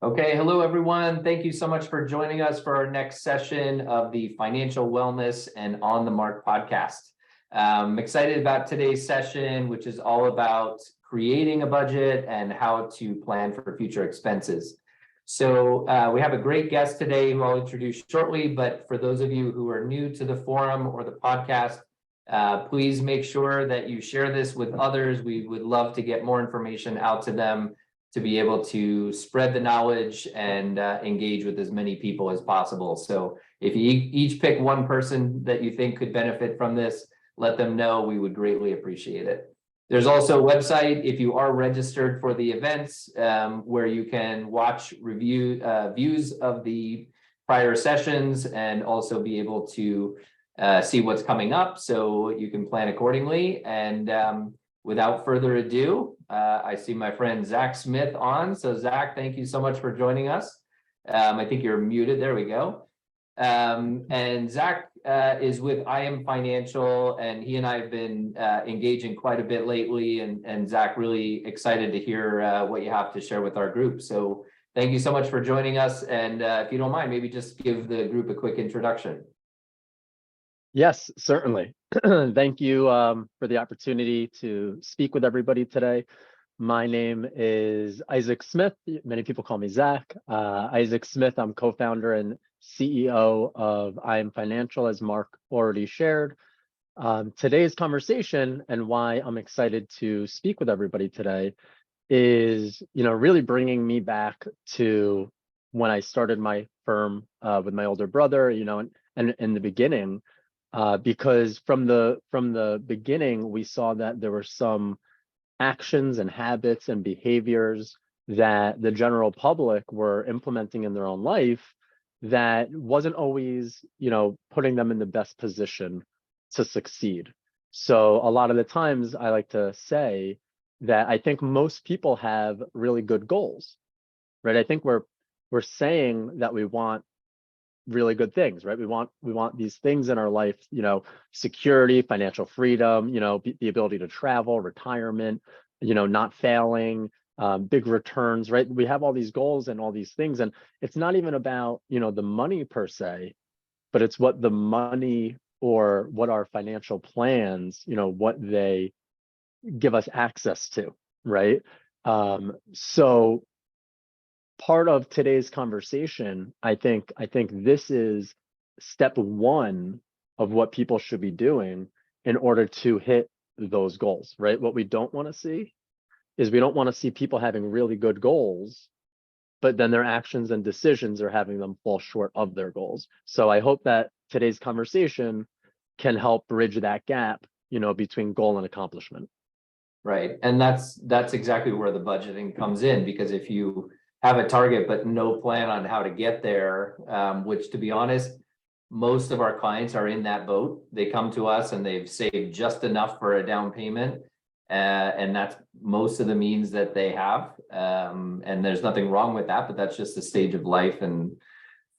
Okay, hello everyone. Thank you so much for joining us for our next session of the Financial Wellness and On the Mark podcast. I'm excited about today's session, which is all about creating a budget and how to plan for future expenses. So we have a great guest today who I'll introduce shortly, but for those of you who are new to the forum or the podcast, please make sure that you share this with others. We would love to get more information out to them, to be able to spread the knowledge and engage with as many people as possible. So if you each pick one person that you think could benefit from this, let them know. We would greatly appreciate it. There's also a website, if you are registered for the events, where you can watch views of the prior sessions and also be able to see what's coming up so you can plan accordingly. And without further ado, I see my friend Zach Smith on. So Zach, thank you so much for joining us. I think you're muted. There we go. And Zach is with IM Financial, and he and I have been engaging quite a bit lately. And Zach, really excited to hear what you have to share with our group. So thank you so much for joining us. And if you don't mind, maybe just give the group a quick introduction. Yes, certainly. Thank you for the opportunity to speak with everybody today. My name is Isaac Smith. Many people call me Zach. Isaac Smith, I'm co-founder and CEO of IM Financial, as Mark already shared. Today's conversation and why I'm excited to speak with everybody today is, really bringing me back to when I started my firm with my older brother, and in the beginning. Because from the beginning, we saw that there were some actions and habits and behaviors that the general public were implementing in their own life that wasn't always, putting them in the best position to succeed. So a lot of the times I like to say that I think most people have really good goals, right? I think we're saying that we want really good things, right? We want these things in our life, security, financial freedom, the ability to travel, retirement, not failing, big returns, right? We have all these goals and all these things, and it's not even about, the money per se, but it's what the money or what our financial plans, what they give us access to, right? So part of today's conversation, I think this is step one of what people should be doing in order to hit those goals, right? What we don't want to see is we don't want to see people having really good goals, but then their actions and decisions are having them fall short of their goals. So I hope that today's conversation can help bridge that gap, between goal and accomplishment. Right. And that's exactly where the budgeting comes in, because if you have a target but no plan on how to get there, which, to be honest, most of our clients are in that boat. They come to us and they've saved just enough for a down payment, and that's most of the means that they have. And there's nothing wrong with that, but that's just the stage of life and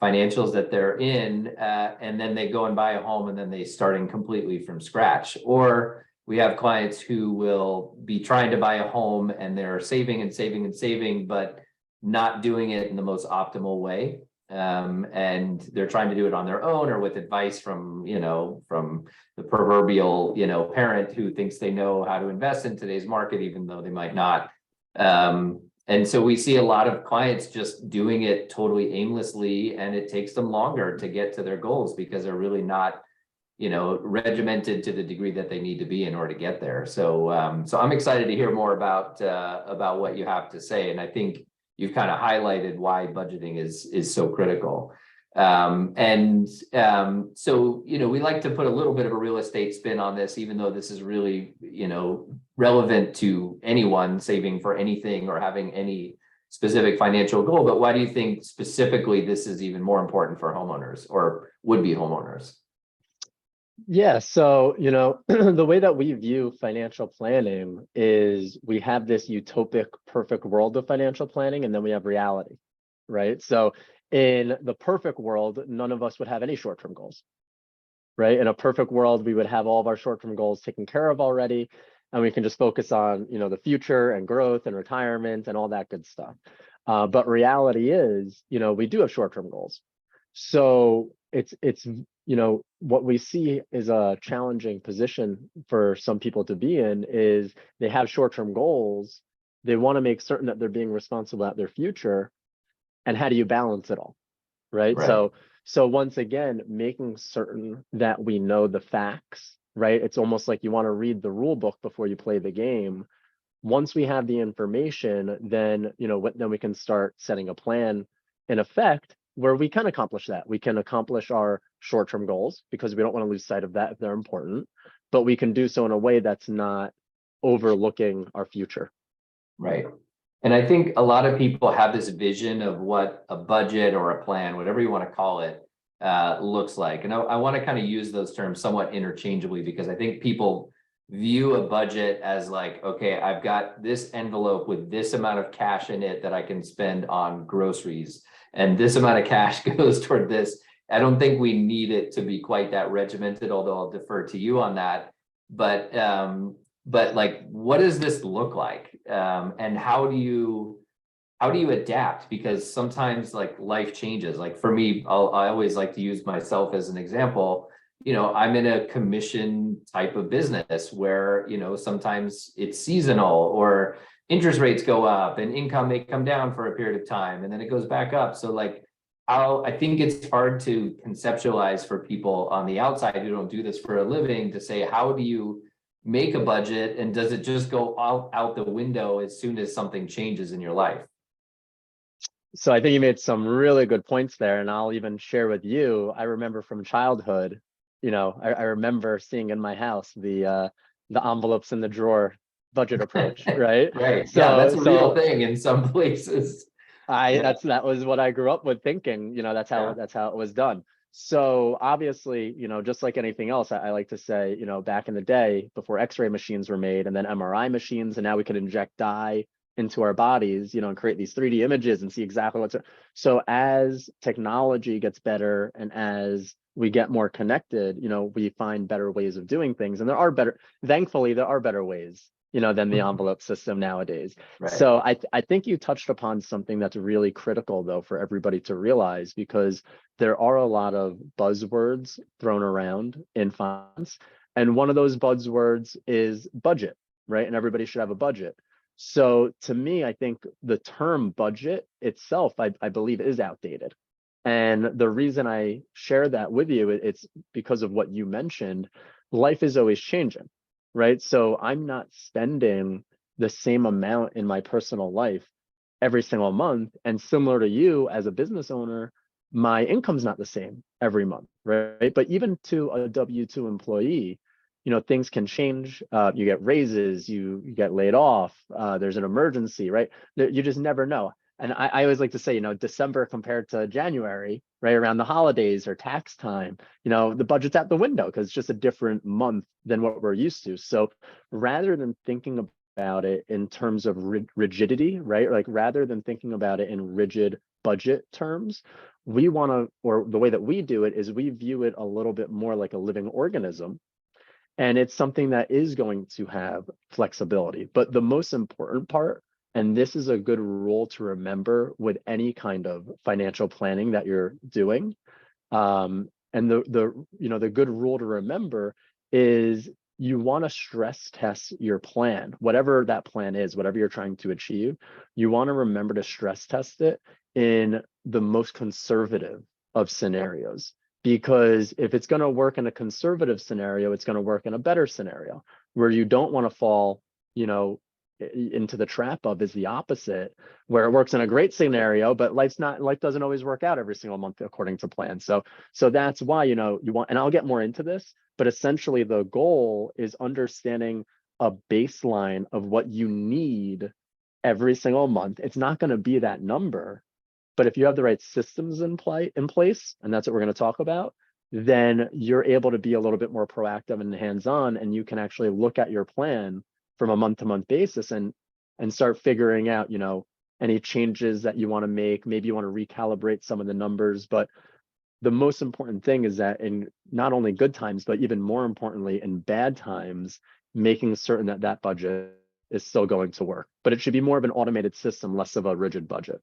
financials that they're in. And then they go and buy a home, and then they starting completely from scratch. Or we have clients who will be trying to buy a home and they're saving and saving and saving, but not doing it in the most optimal way. And they're trying to do it on their own or with advice from the proverbial, parent who thinks they know how to invest in today's market, even though they might not. And so we see a lot of clients just doing it totally aimlessly, and it takes them longer to get to their goals because they're really not, regimented to the degree that they need to be in order to get there. So I'm excited to hear more about what you have to say. And I think you've kind of highlighted why budgeting is so critical. So, we like to put a little bit of a real estate spin on this, even though this is really, relevant to anyone saving for anything or having any specific financial goal. But why do you think specifically this is even more important for homeowners or would-be homeowners? Yeah, so, the way that we view financial planning is we have this utopic, perfect world of financial planning, and then we have reality, right? So in the perfect world, none of us would have any short-term goals, right? In a perfect world, we would have all of our short-term goals taken care of already, and we can just focus on, the future and growth and retirement and all that good stuff. But reality is, we do have short-term goals. So it's what we see is a challenging position for some people to be in is they have short-term goals. They want to make certain that they're being responsible at their future. And how do you balance it all? Right. Right. So once again, making certain that we know the facts, right? It's almost like you want to read the rule book before you play the game. Once we have the information, then then we can start setting a plan in effect where we can accomplish that. We can accomplish our short-term goals because we don't want to lose sight of that if they're important, but we can do so in a way that's not overlooking our future. Right. And I think a lot of people have this vision of what a budget or a plan, whatever you want to call it, looks like. And I want to kind of use those terms somewhat interchangeably because I think people view a budget as like, okay, I've got this envelope with this amount of cash in it that I can spend on groceries, and this amount of cash goes toward this. I don't think we need it to be quite that regimented, although I'll defer to you on that. But like, what does this look like? And how do you adapt? Because sometimes like life changes. Like for me, I always like to use myself as an example. I'm in a commission type of business where, sometimes it's seasonal or interest rates go up and income may come down for a period of time and then it goes back up. So like, I think it's hard to conceptualize for people on the outside who don't do this for a living to say, how do you make a budget, and does it just go out the window as soon as something changes in your life? So I think you made some really good points there, and I'll even share with you. I remember from childhood, I remember seeing in my house the envelopes in the drawer budget approach, right? Right. Yeah, that's So a real so thing in some places. Yeah. that was what I grew up with thinking, that's how Yeah. it was done. So obviously, just like anything else, I like to say, back in the day before X-ray machines were made and then MRI machines, and now we can inject dye into our bodies, and create these 3D images and see exactly what's. So as technology gets better and as we get more connected, we find better ways of doing things, and thankfully there are better ways, than the envelope system nowadays. Right. So I think you touched upon something that's really critical though for everybody to realize, because there are a lot of buzzwords thrown around in finance, and one of those buzzwords is budget, right? And everybody should have a budget. So to me, I think the term budget itself, I believe, is outdated. And the reason I share that with you, it's because of what you mentioned. Life is always changing, right? So I'm not spending the same amount in my personal life every single month. And similar to you as a business owner, my income's not the same every month, right? But even to a W-2 employee, things can change. You get raises, you get laid off, there's an emergency, right? You just never know. And I always like to say, December compared to January, right around the holidays or tax time, the budget's out the window because it's just a different month than what we're used to. So rather than thinking about it in terms of rigidity, right? Like rather than thinking about it in rigid budget terms, we want to, or the way that we do it is we view it a little bit more like a living organism. And it's something that is going to have flexibility. But the most important part, and this is a good rule to remember with any kind of financial planning that you're doing, and the good rule to remember is you want to stress test your plan, whatever that plan is, whatever you're trying to achieve. You want to remember to stress test it in the most conservative of scenarios. Because if it's going to work in a conservative scenario, it's going to work in a better scenario. Where you don't want to fall, into the trap of is the opposite, where it works in a great scenario, but life doesn't always work out every single month according to plan. So that's why, you want, and I'll get more into this, but essentially the goal is understanding a baseline of what you need every single month. It's not going to be that number, but if you have the right systems in place, and that's what we're going to talk about, then you're able to be a little bit more proactive and hands-on, and you can actually look at your plan from a month-to-month basis and start figuring out, any changes that you want to make. Maybe you want to recalibrate some of the numbers, but the most important thing is that in not only good times, but even more importantly, in bad times, making certain that that budget is still going to work. But it should be more of an automated system, less of a rigid budget.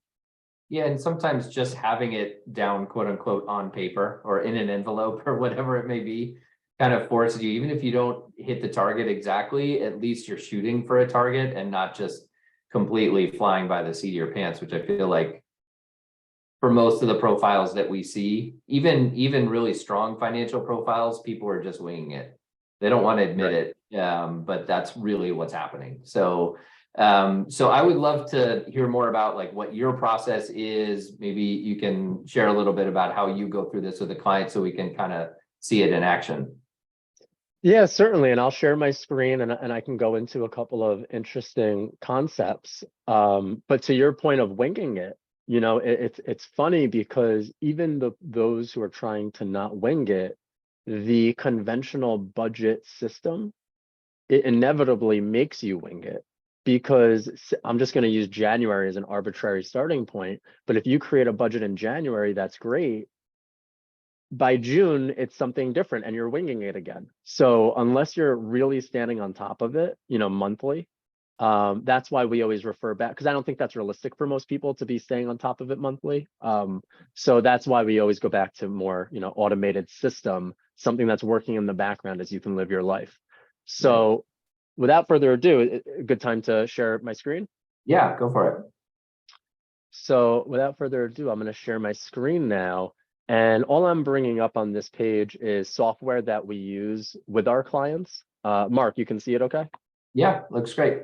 Yeah, and sometimes just having it down, quote unquote, on paper or in an envelope or whatever it may be, kind of forces you, even if you don't hit the target exactly, at least you're shooting for a target and not just completely flying by the seat of your pants, which I feel like for most of the profiles that we see, even really strong financial profiles, people are just winging it. They don't want to admit Right. it, but that's really what's happening. So I would love to hear more about like what your process is. Maybe you can share a little bit about how you go through this with the client so we can kind of see it in action. Yeah, certainly. And I'll share my screen and I can go into a couple of interesting concepts. But to your point of winging it, it's funny because even those who are trying to not wing it, the conventional budget system, it inevitably makes you wing it because I'm just going to use January as an arbitrary starting point. But if you create a budget in January, that's great. By June, it's something different and you're winging it again. So unless you're really standing on top of it, monthly, that's why we always refer back because I don't think that's realistic for most people to be staying on top of it monthly. So that's why we always go back to more, automated system, something that's working in the background as you can live your life. Right. So without further ado, a good time to share my screen. Yeah, go for it. So without further ado, I'm going to share my screen now. And all I'm bringing up on this page is software that we use with our clients. Mark, you can see it okay? Yeah, looks great.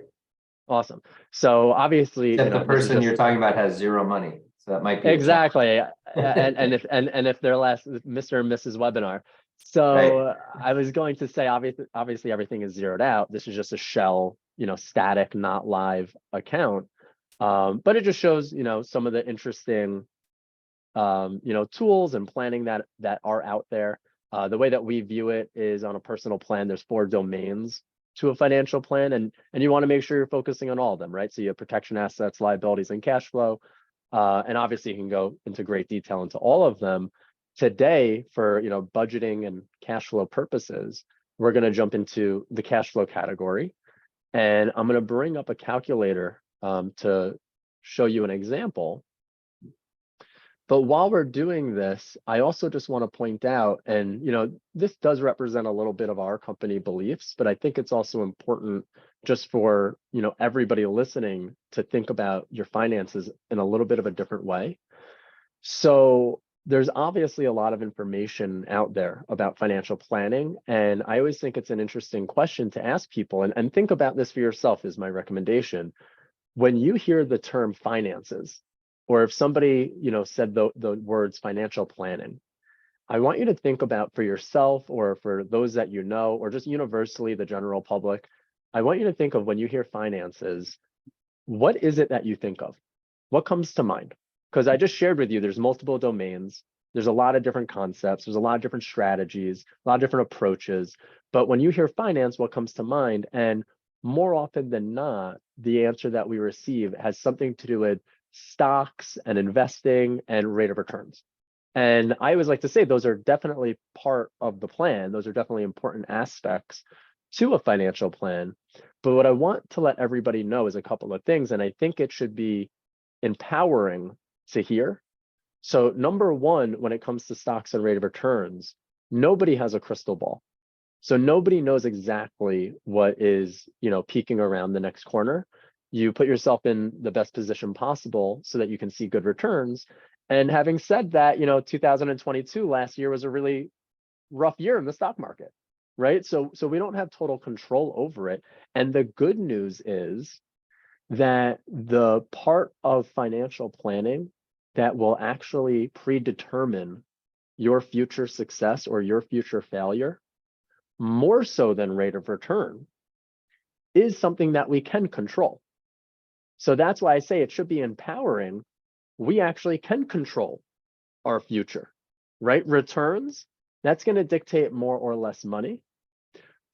Awesome. So obviously, Except the this is person just you're talking about has zero money. So that might be a challenge. exactly. And if they're last Mr. and Mrs. Webinar. Right. So I was going to say, obviously everything is zeroed out. This is just a shell, static, not live account. But it just shows, some of the interesting tools and planning that are out there. The way that we view it is on a personal plan. There's 4 domains to a financial plan, and you want to make sure you're focusing on all of them, right? So you have protection, assets, liabilities, and cash flow. And obviously, you can go into great detail into all of them. Today, for budgeting and cash flow purposes, we're going to jump into the cash flow category, and I'm going to bring up a calculator to show you an example. But while we're doing this, I also just want to point out, and this does represent a little bit of our company beliefs, but I think it's also important just for everybody listening to think about your finances in a little bit of a different way. So there's obviously a lot of information out there about financial planning, and I always think it's an interesting question to ask people, and think about this for yourself is my recommendation. When you hear the term finances, or if somebody, said the words financial planning, I want you to think about for yourself or for those that or just universally the general public, I want you to think of when you hear finances, what is it that you think of? What comes to mind? Because I just shared with you, there's multiple domains. There's a lot of different concepts. There's a lot of different strategies, a lot of different approaches. But when you hear finance, what comes to mind? And more often than not, the answer that we receive has something to do with stocks and investing and rate of returns. And I always like to say those are definitely part of the plan. Those are definitely important aspects to a financial plan. But what I want to let everybody know is a couple of things, and I think it should be empowering to hear. So number one, when it comes to stocks and rate of returns, nobody has a crystal ball. So nobody knows exactly what is, peaking around the next corner. You put yourself in the best position possible so that you can see good returns. And having said that, 2022 last year was a really rough year in the stock market, right? So we don't have total control over it. And the good news is that the part of financial planning that will actually predetermine your future success or your future failure, more so than rate of return, is something that we can control. So that's why I say it should be empowering. We actually can control our future, right? Returns, that's going to dictate more or less money.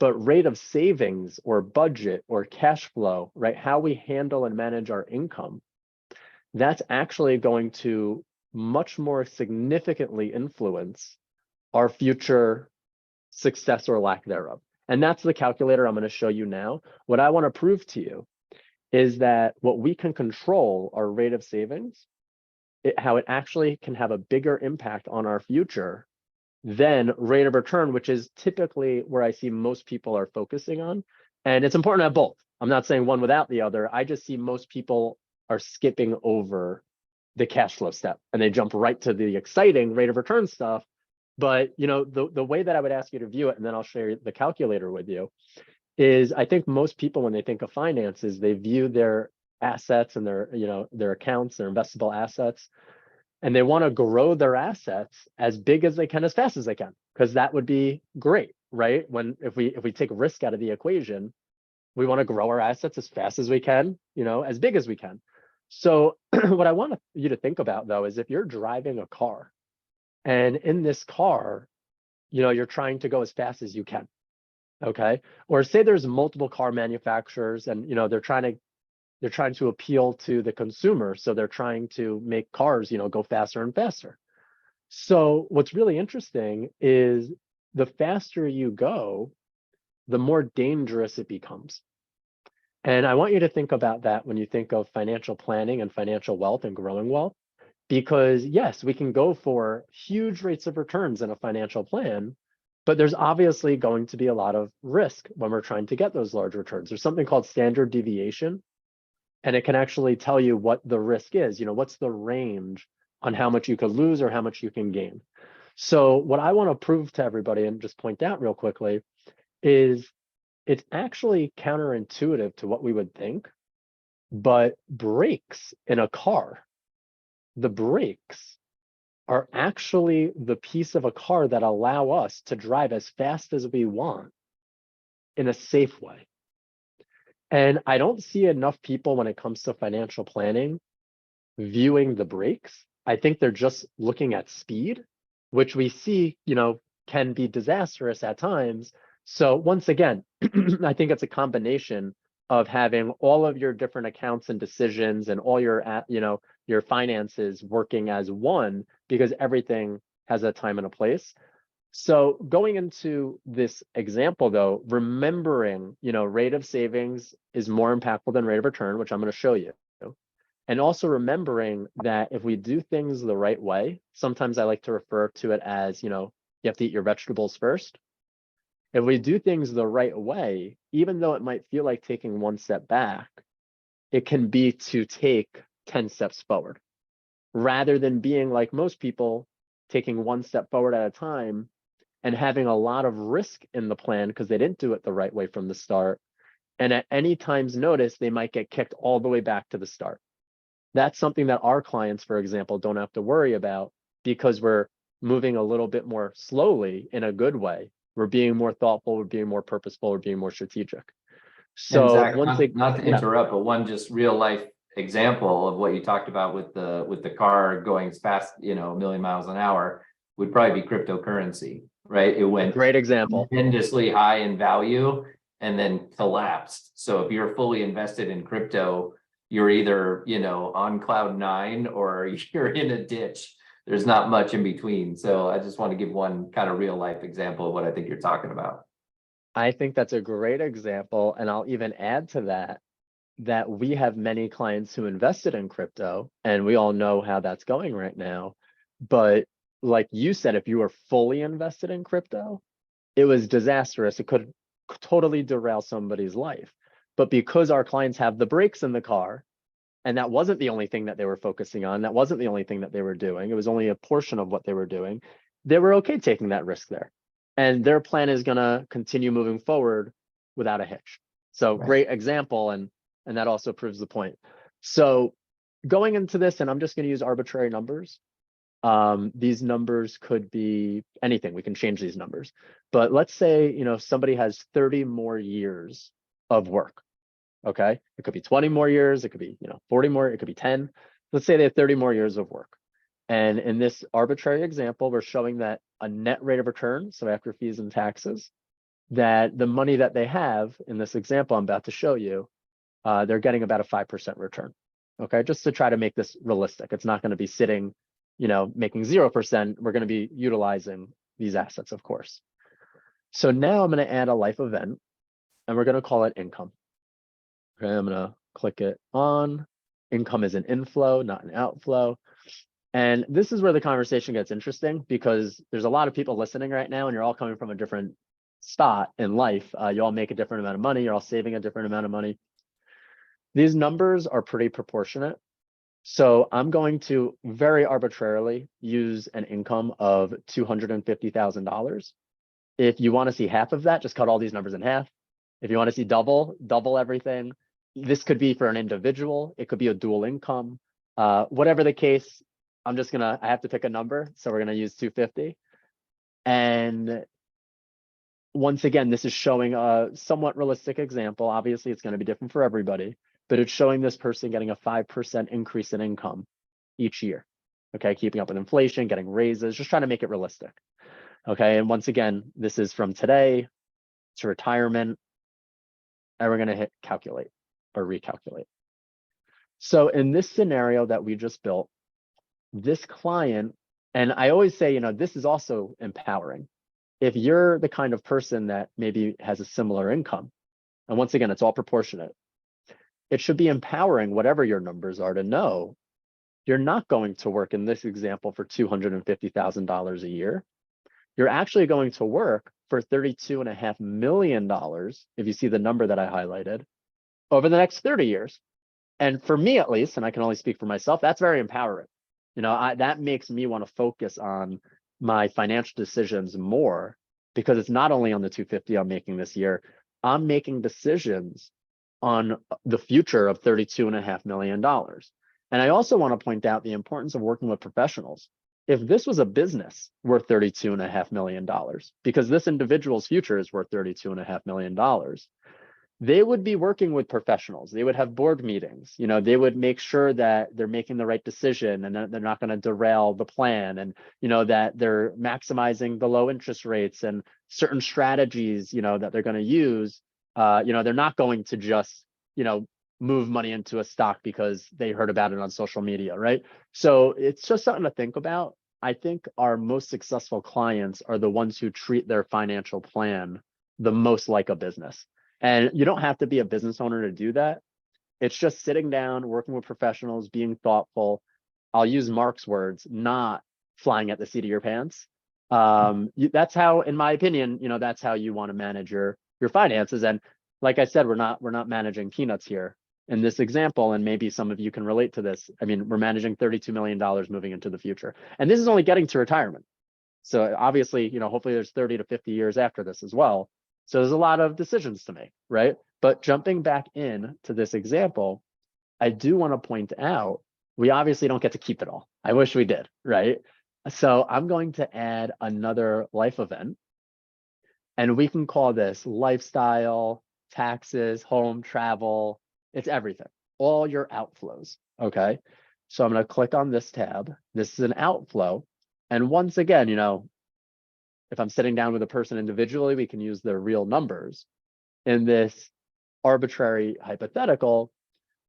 But rate of savings or budget or cash flow, right? How we handle and manage our income, that's actually going to much more significantly influence our future success or lack thereof. And that's the calculator I'm going to show you now. What I want to prove to you is that what we can control, our rate of savings, how it actually can have a bigger impact on our future than rate of return, which is typically where I see most people are focusing on. And it's important to have both. I'm not saying one without the other. I just see most people are skipping over the cash flow step and they jump right to the exciting rate of return stuff. But the way that I would ask you to view it, and then I'll share the calculator with you, is I think most people, when they think of finances, they view their assets and their accounts, their investable assets, and they want to grow their assets as big as they can, as fast as they can, because that would be great, right? If we take risk out of the equation, we want to grow our assets as fast as we can, as big as we can. So what I want you to think about, though, is if you're driving a car, and in this car, you're trying to go as fast as you can, okay? Or say there's multiple car manufacturers, and they're trying to appeal to the consumer, so they're trying to make cars, go faster and faster. So what's really interesting is the faster you go, the more dangerous it becomes. And I want you to think about that when you think of financial planning and financial wealth and growing wealth, because yes, we can go for huge rates of returns in a financial plan, but there's obviously going to be a lot of risk when we're trying to get those large returns. There's something called standard deviation, and it can actually tell you what the risk is, what's the range on how much you could lose or how much you can gain. So what I want to prove to everybody and just point out real quickly is it's actually counterintuitive to what we would think, but brakes in a car, the brakes are actually the piece of a car that allow us to drive as fast as we want in a safe way. And I don't see enough people when it comes to financial planning viewing the brakes. I think they're just looking at speed, which we see, can be disastrous at times. So once again, I think it's a combination of having all of your different accounts and decisions and all your finances working as one, because everything has a time and a place. So going into this example, though, remembering, rate of savings is more impactful than rate of return, which I'm going to show you. And also remembering that if we do things the right way, sometimes I like to refer to it as, you have to eat your vegetables first. If we do things the right way, even though it might feel like taking one step back, it can be to take 10 steps forward, rather than being like most people, taking one step forward at a time and having a lot of risk in the plan because they didn't do it the right way from the start. And at any time's notice, they might get kicked all the way back to the start. That's something that our clients, for example, don't have to worry about because we're moving a little bit more slowly in a good way. We're being more thoughtful, we're being more purposeful, we're being more strategic. And So Zach, not to interrupt, but one just real life example of what you talked about with the car going as fast, 1,000,000 miles an hour would probably be cryptocurrency, right? It went great example. tremendously high in value and then collapsed. So if you're fully invested in crypto, you're either, on cloud 9 or you're in a ditch. There's not much in between. So I just want to give one kind of real life example of what I think you're talking about. I think that's a great example. And I'll even add to that we have many clients who invested in crypto, and we all know how that's going right now. But like you said, if you were fully invested in crypto, it was disastrous. It could totally derail somebody's life. But because our clients have the brakes in the car, and that wasn't the only thing that they were focusing on, that wasn't the only thing that they were doing, it was only a portion of what they were doing, they were okay taking that risk there. And their plan is going to continue moving forward without a hitch. So Right. Great example. And that also proves the point. So going into this, and I'm just going to use arbitrary numbers. These numbers could be anything. We can change these numbers. But let's say, somebody has 30 more years of work. Okay. It could be 20 more years. It could be, 40 more. It could be 10. Let's say they have 30 more years of work. And in this arbitrary example, we're showing that a net rate of return, so after fees and taxes, that the money that they have in this example I'm about to show you, they're getting about a 5% return. Okay, just to try to make this realistic. It's not going to be sitting, making 0%. We're going to be utilizing these assets, of course. So now I'm going to add a life event, and we're going to call it income. Okay, I'm going to click it on. Income is an inflow, not an outflow. And this is where the conversation gets interesting because there's a lot of people listening right now and you're all coming from a different spot in life. You all make a different amount of money. You're all saving a different amount of money. These numbers are pretty proportionate. So I'm going to very arbitrarily use an income of $250,000. If you want to see half of that, just cut all these numbers in half. If you want to see double everything. This could be for an individual. It could be a dual income. Whatever the case, I have to pick a number. So we're gonna use 250. And once again, this is showing a somewhat realistic example. Obviously, it's gonna be different for everybody, but it's showing this person getting a 5% increase in income each year. Okay, keeping up with inflation, getting raises, just trying to make it realistic. Okay, and once again, this is from today to retirement, and we're gonna hit calculate or recalculate. So in this scenario that we just built, this client, and I always say, this is also empowering. If you're the kind of person that maybe has a similar income, and once again, it's all proportionate, it should be empowering, whatever your numbers are, to know you're not going to work in this example for $250,000 a year. You're actually going to work for $32.5 million, if you see the number that I highlighted, over the next 30 years. And for me, at least, and I can only speak for myself, that's very empowering. That makes me want to focus on my financial decisions more, because it's not only on the 250 I'm making this year, I'm making decisions on the future of $32.5 million. And I also want to point out the importance of working with professionals. If this was a business worth $32.5 million, because this individual's future is worth $32.5 million, they would be working with professionals. They would have board meetings. They would make sure that they're making the right decision and that they're not going to derail the plan, and that they're maximizing the low interest rates and certain strategies that they're going to use. They're not going to just move money into a stock because they heard about it on social media, right? So it's just something to think about. I think our most successful clients are the ones who treat their financial plan the most like a business. And you don't have to be a business owner to do that. It's just sitting down, working with professionals, being thoughtful. I'll use Mark's words, not flying at the seat of your pants. That's how, in my opinion, that's how you want to manage your finances. And like I said, we're not managing peanuts here in this example. And maybe some of you can relate to this. I mean, we're managing $32 million moving into the future. And this is only getting to retirement. So obviously, hopefully there's 30 to 50 years after this as well. So there's a lot of decisions to make, right? But jumping back in to this example, I do want to point out, we obviously don't get to keep it all. I wish we did, right? So I'm going to add another life event, and we can call this lifestyle, taxes, home, travel. It's everything, all your outflows, okay? So I'm going to click on this tab. This is an outflow. And once again, if I'm sitting down with a person individually, we can use their real numbers. In this arbitrary hypothetical,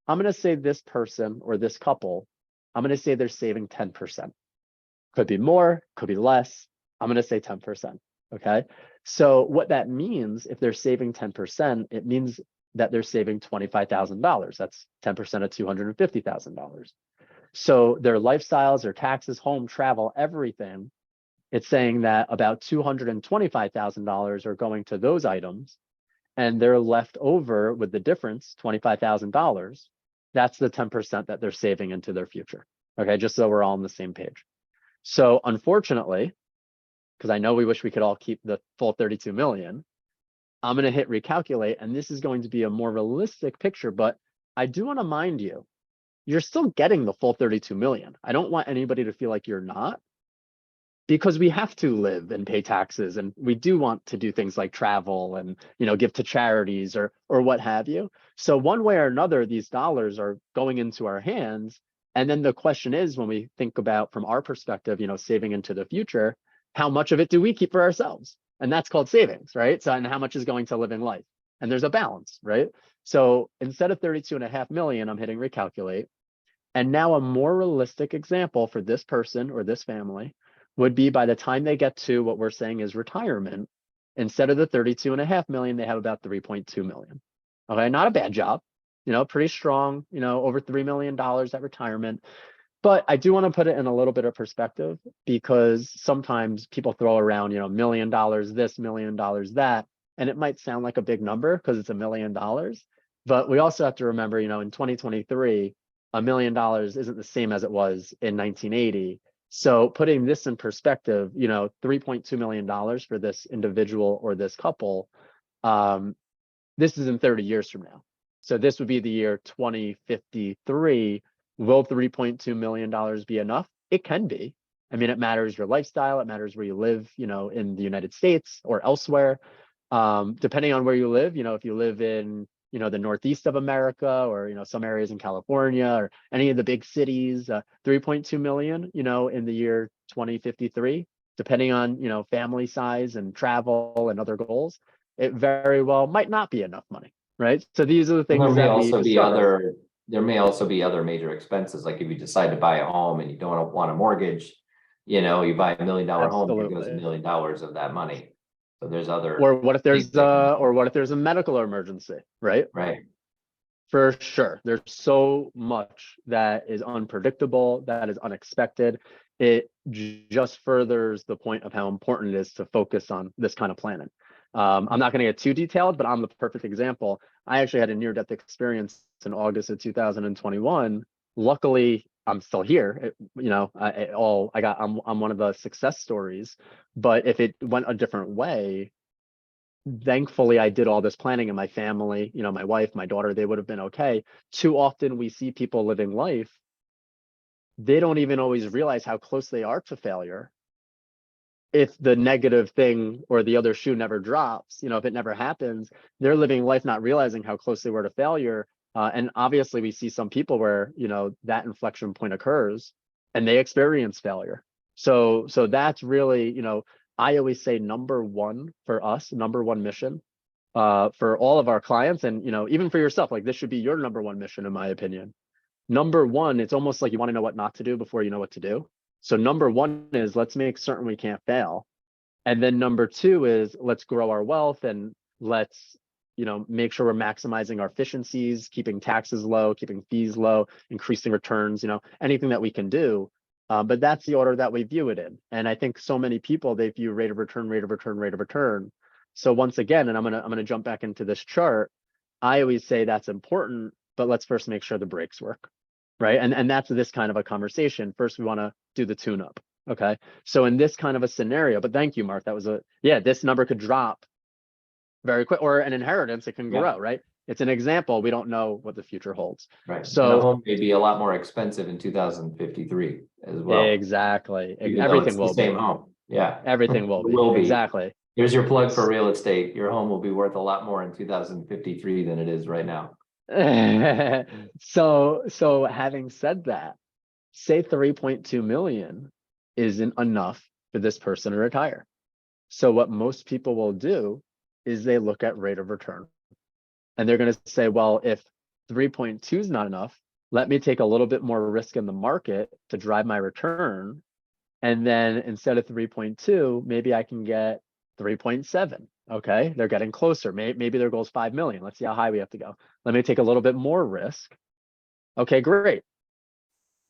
I'm going to say this person or this couple, I'm going to say they're saving 10%. Could be more, could be less. I'm going to say 10%. Okay. So what that means, if they're saving 10%, it means that they're saving $25,000. That's 10% of $250,000. So their lifestyles, their taxes, home, travel, everything, it's saying that about $225,000 are going to those items, and they're left over with the difference, $25,000. That's the 10% that they're saving into their future. Okay, just so we're all on the same page. So unfortunately, because I know we wish we could all keep the full 32 million, I'm going to hit recalculate, and this is going to be a more realistic picture, but I do want to mind you, you're still getting the full 32 million. I don't want anybody to feel like you're not, because we have to live and pay taxes, and we do want to do things like travel and give to charities or what have you. So one way or another, these dollars are going into our hands. And then the question is, when we think about from our perspective, saving into the future, how much of it do we keep for ourselves? And that's called savings, right? So, and how much is going to living life? And there's a balance, right? So instead of 32.5 million, I'm hitting recalculate. And now a more realistic example for this person or this family would be, by the time they get to what we're saying is retirement, instead of the 32.5 million, they have about 3.2 million. Okay, not a bad job, pretty strong, over $3 million at retirement. But I do want to put it in a little bit of perspective, because sometimes people throw around, $1 million this, $1 million that, and it might sound like a big number because it's $1 million. But we also have to remember, in 2023, $1 million isn't the same as it was in 1980. So putting this in perspective, $3.2 million for this individual or this couple, this is in 30 years from now. So this would be the year 2053. Will $3.2 million be enough? It can be. I mean, it matters your lifestyle. It matters where you live, in the United States or elsewhere. Depending on where you live, if you live in, the Northeast of America, or, some areas in California or any of the big cities, 3.2 million, in the year 2053, depending on, family size and travel and other goals, it very well might not be enough money, right? So these are the There things may that we also be discover. there may also be other major expenses, like if you decide to buy a home and you don't want a mortgage, you buy $1 million home, there goes $1 Absolutely. million of that money. So there's other Or what if things there's that can, or what if there's a medical emergency, right? right? For sure. There's so much that is unpredictable, that is unexpected. It just furthers the point of how important it is to focus on this kind of planning. I'm not going to get too detailed, but I'm the perfect example. I actually had a near-death experience in August of 2021. Luckily, I'm still here. I'm one of the success stories. But if it went a different way, thankfully I did all this planning in my family, my wife, my daughter, they would have been okay. Too often we see people living life, they don't even always realize how close they are to failure. If the negative thing or the other shoe never drops, if it never happens, they're living life not realizing how close they were to failure. And obviously we see some people where, that inflection point occurs and they experience failure. So that's really, I always say number one for us, number one mission for all of our clients, and even for yourself, like this should be your number one mission, in my opinion. Number one, it's almost like you want to know what not to do before you know what to do. So number one is let's make certain we can't fail. And then number two is let's grow our wealth, and let's make sure we're maximizing our efficiencies, keeping taxes low, keeping fees low, increasing returns, anything that we can do. But that's the order that we view it in. And I think so many people, they view rate of return, rate of return, rate of return. So once again, and I'm gonna jump back into this chart, I always say that's important, but let's first make sure the brakes work, right? And that's this kind of a conversation. First, we want to do the tune-up. Okay. So in this kind of a scenario, but thank you, Mark. That was this number could drop very quick, or an inheritance, it can Yeah, grow, right? It's an example. We don't know what the future holds. right. And a So home may be a lot more expensive in 2053 as well, exactly. even though Everything it's the will same be. home. Yeah, Everything it will be. will be. Exactly. Here's your plug for real estate. Your home will be worth a lot more in 2053 than it is right now. So having said that, say 3.2 million isn't enough for this person to retire. So what most people will do is they look at rate of return, and they're going to say, well, if 3.2 is not enough, let me take a little bit more risk in the market to drive my return. And then instead of 3.2, maybe I can get 3.7. Okay, they're getting closer. Maybe their goal is 5 million. Let's see how high we have to go. Let me take a little bit more risk. Okay, great.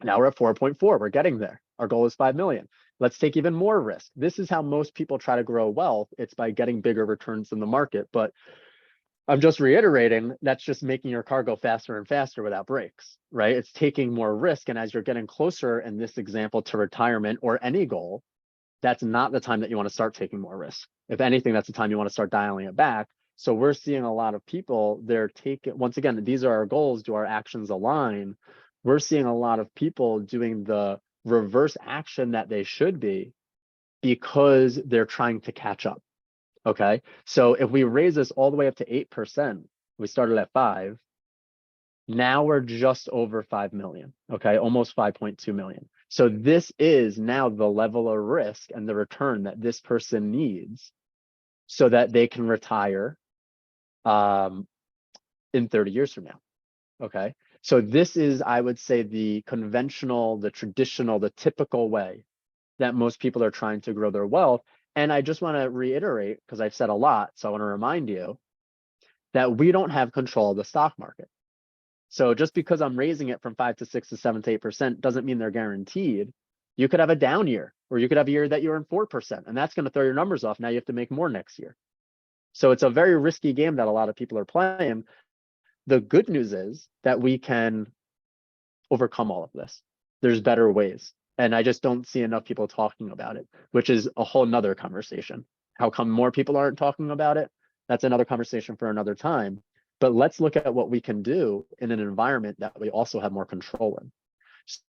Now we're at 4.4. We're getting there. Our goal is 5 million. Let's take even more risk. This is how most people try to grow wealth. It's by getting bigger returns in the market. But I'm just reiterating, that's just making your car go faster and faster without brakes, right? It's taking more risk. And as you're getting closer in this example to retirement or any goal, that's not the time that you want to start taking more risk. If anything, that's the time you want to start dialing it back. So we're seeing a lot of people, they're taking, once again, these are our goals. Do our actions align? We're seeing a lot of people doing the reverse action that they should be because they're trying to catch up. Okay. So if we raise this all the way up to 8%, we started at 5. Now we're just over 5 million. Okay. Almost 5.2 million. So this is now the level of risk and the return that this person needs so that they can retire in 30 years from now. Okay. So this is, I would say, the conventional, the traditional, the typical way that most people are trying to grow their wealth. And I just want to reiterate, because I've said a lot, so I want to remind you that we don't have control of the stock market. So just because I'm raising it from 5 to 6 to 7 to 8% doesn't mean they're guaranteed. You could have a down year, or you could have a year that you earn 4%, and that's going to throw your numbers off. Now you have to make more next year. So it's a very risky game that a lot of people are playing. The good news is that we can overcome all of this. There's better ways. And I just don't see enough people talking about it, which is a whole nother conversation. How come more people aren't talking about it? That's another conversation for another time. But let's look at what we can do in an environment that we also have more control in.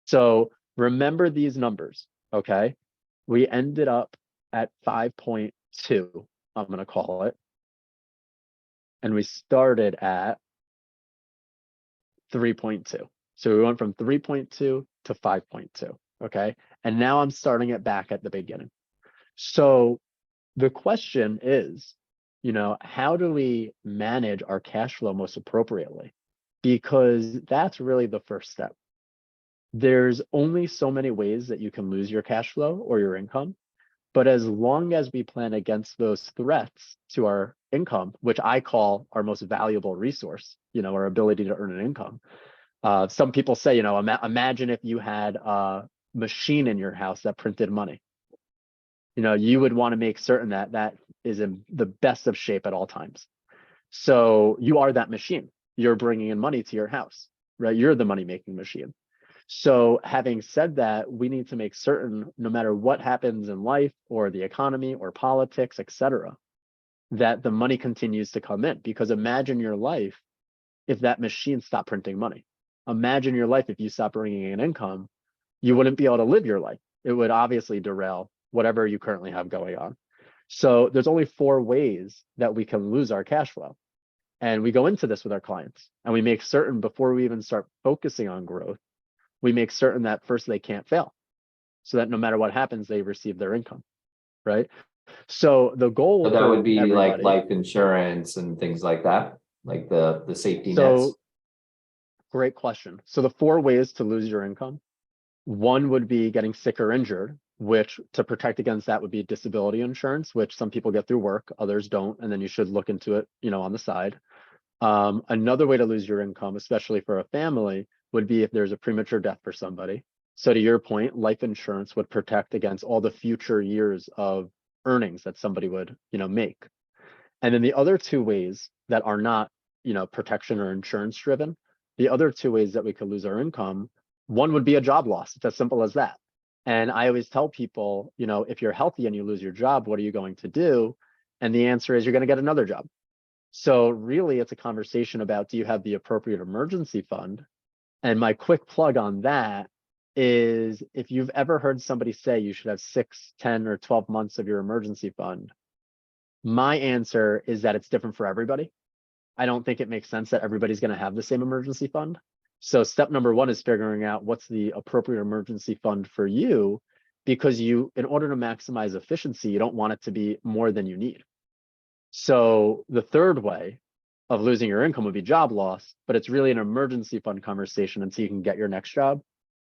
So remember these numbers, okay? We ended up at 5.2, I'm going to call it. And we started at 3.2. So we went from 3.2 to 5.2, okay? And now I'm starting it back at the beginning. So the question is, how do we manage our cash flow most appropriately? Because that's really the first step. There's only so many ways that you can lose your cash flow or your income. But as long as we plan against those threats to our income, which I call our most valuable resource, our ability to earn an income. Some people say, imagine if you had a machine in your house that printed money. You would want to make certain that that is in the best of shape at all times. So you are that machine. You're bringing in money to your house, right? You're the money-making machine. So having said that, we need to make certain, no matter what happens in life or the economy or politics, etc., that the money continues to come in. Because imagine your life if that machine stopped printing money. Imagine your life if you stopped bringing in income, you wouldn't be able to live your life. It would obviously derail whatever you currently have going on. So there's only 4 ways that we can lose our cash flow. And we go into this with our clients, and we make certain before we even start focusing on growth, we make certain that first they can't fail, so that no matter what happens, they receive their income, right? So the goal So that would be like everybody, life insurance and things like that, like the safety nets. so great question. So the 4 ways to lose your income, one would be getting sick or injured, which to protect against that would be disability insurance, which some people get through work, others don't, and then you should look into it, on the side. Another way to lose your income, especially for a family, would be if there's a premature death for somebody. So to your point, life insurance would protect against all the future years of earnings that somebody would, make. And then the other 2 ways that are not, protection or insurance driven, the other 2 ways that we could lose our income, one would be a job loss. It's as simple as that. And I always tell people, if you're healthy and you lose your job, what are you going to do? And the answer is you're going to get another job. So really, it's a conversation about, do you have the appropriate emergency fund? And my quick plug on that is, if you've ever heard somebody say you should have 6, 10, or 12 months of your emergency fund, my answer is that it's different for everybody. I don't think it makes sense that everybody's going to have the same emergency fund. So step number 1 is figuring out what's the appropriate emergency fund for you, because in order to maximize efficiency, you don't want it to be more than you need. So the third way of losing your income would be job loss, but it's really an emergency fund conversation until you can get your next job,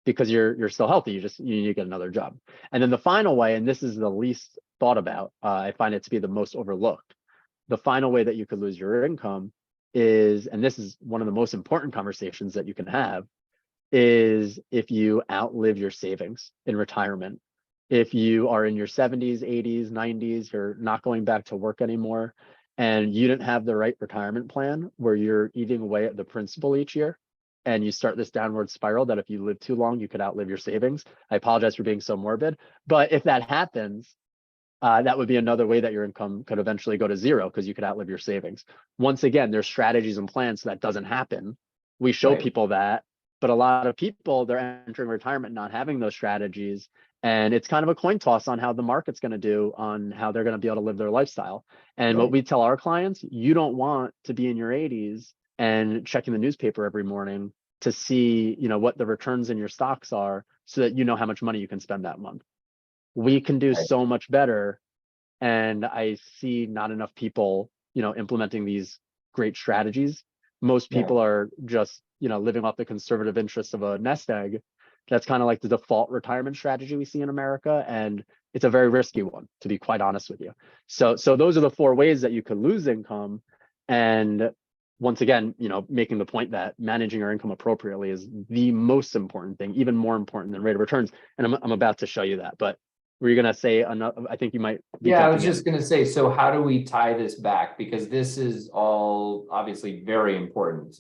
because you're still healthy. You need to get another job. And then the final way, and this is the least thought about, I find it to be the most overlooked. The final way that you could lose your income is, and this is one of the most important conversations that you can have, is if you outlive your savings in retirement. If you are in your 70s, 80s, 90s, you're not going back to work anymore, and you didn't have the right retirement plan where you're eating away at the principal each year, and you start this downward spiral that if you live too long, you could outlive your savings. I apologize for being so morbid, but if that happens, that would be another way that your income could eventually go to 0, because you could outlive your savings. Once again, there's strategies and plans so that doesn't happen. We show people that, but a lot of people, they're entering retirement not having those strategies. And it's kind of a coin toss on how the market's going to do, on how they're going to be able to live their lifestyle. And what we tell our clients, you don't want to be in your 80s and checking the newspaper every morning to see, what the returns in your stocks are, so that you know how much money you can spend that month. We can do so much better. And I see not enough people, implementing these great strategies. Most people are just, living off the conservative interests of a nest egg. That's kind of like the default retirement strategy we see in America. And it's a very risky one, to be quite honest with you. So those are the 4 ways that you could lose income. And once again, making the point that managing our income appropriately is the most important thing, even more important than rate of returns. And I'm about to show you that, but were you going to say another? I think you might be Yeah, I jumping was just in. gonna say, so how do we tie this back? Because this is all obviously very important.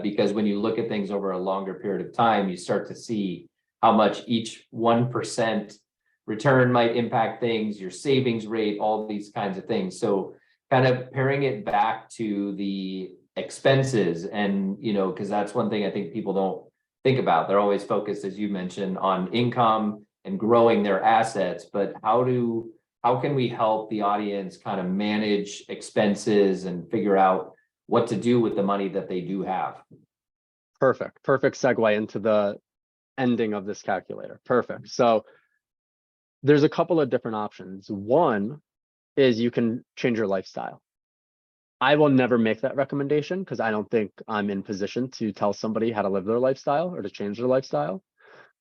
Because when you look at things over a longer period of time, you start to see how much each 1% return might impact things, your savings rate, all these kinds of things. So kind of pairing it back to the expenses and, because that's one thing I think people don't think about. They're always focused, as you mentioned, on income and growing their assets, but how can we help the audience kind of manage expenses and figure out what to do with the money that they do have? Perfect segue into the ending of this calculator. Perfect. So there's a couple of different options. One is you can change your lifestyle. I will never make that recommendation because I don't think I'm in position to tell somebody how to live their lifestyle or to change their lifestyle.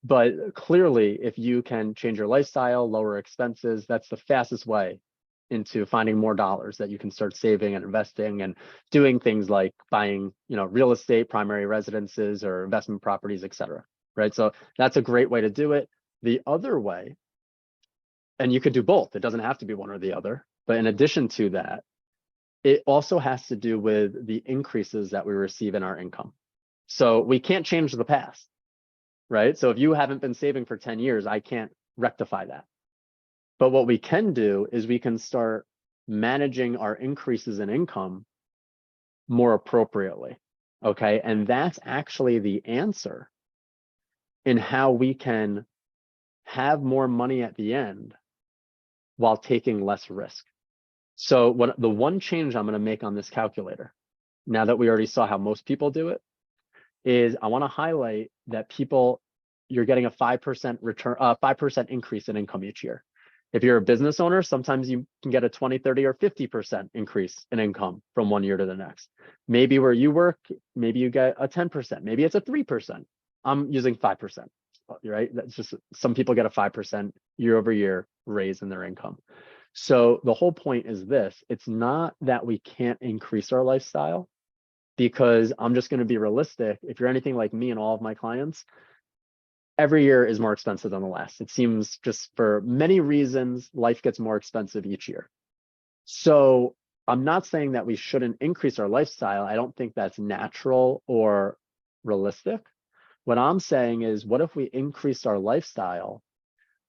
But clearly, if you can change your lifestyle, lower expenses, that's the fastest way into finding more dollars that you can start saving and investing and doing things like buying, real estate, primary residences, or investment properties, et cetera. Right. So that's a great way to do it. The other way, and you could do both, it doesn't have to be one or the other. But in addition to that, it also has to do with the increases that we receive in our income. So we can't change the past. Right? So if you haven't been saving for 10 years, I can't rectify that. But what we can do is we can start managing our increases in income more appropriately. Okay. And that's actually the answer in how we can have more money at the end while taking less risk. So the one change I'm going to make on this calculator, now that we already saw how most people do it, is I want to highlight that you're getting a 5% return, 5% increase in income each year. If you're a business owner, sometimes you can get a 20, 30, or 50% increase in income from one year to the next. Maybe where you work, maybe you get a 10%, maybe it's a 3%. I'm using 5%, right? That's just, some people get a 5% year over year raise in their income. So the whole point is this: it's not that we can't increase our lifestyle, because I'm just going to be realistic. If you're anything like me and all of my clients, every year is more expensive than the last. It seems, just for many reasons, life gets more expensive each year. So I'm not saying that we shouldn't increase our lifestyle. I don't think that's natural or realistic. What I'm saying is, what if we increase our lifestyle,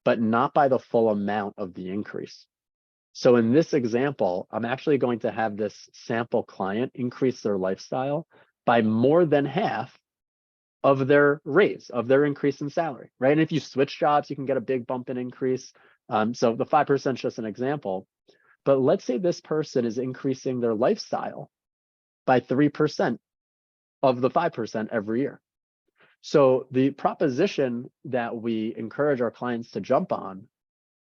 but not by the full amount of the increase? So in this example, I'm actually going to have this sample client increase their lifestyle by more than half of their raise, of their increase in salary, right? And if you switch jobs, you can get a big bump in increase. So the 5% is just an example. But let's say this person is increasing their lifestyle by 3% of the 5% every year. So the proposition that we encourage our clients to jump on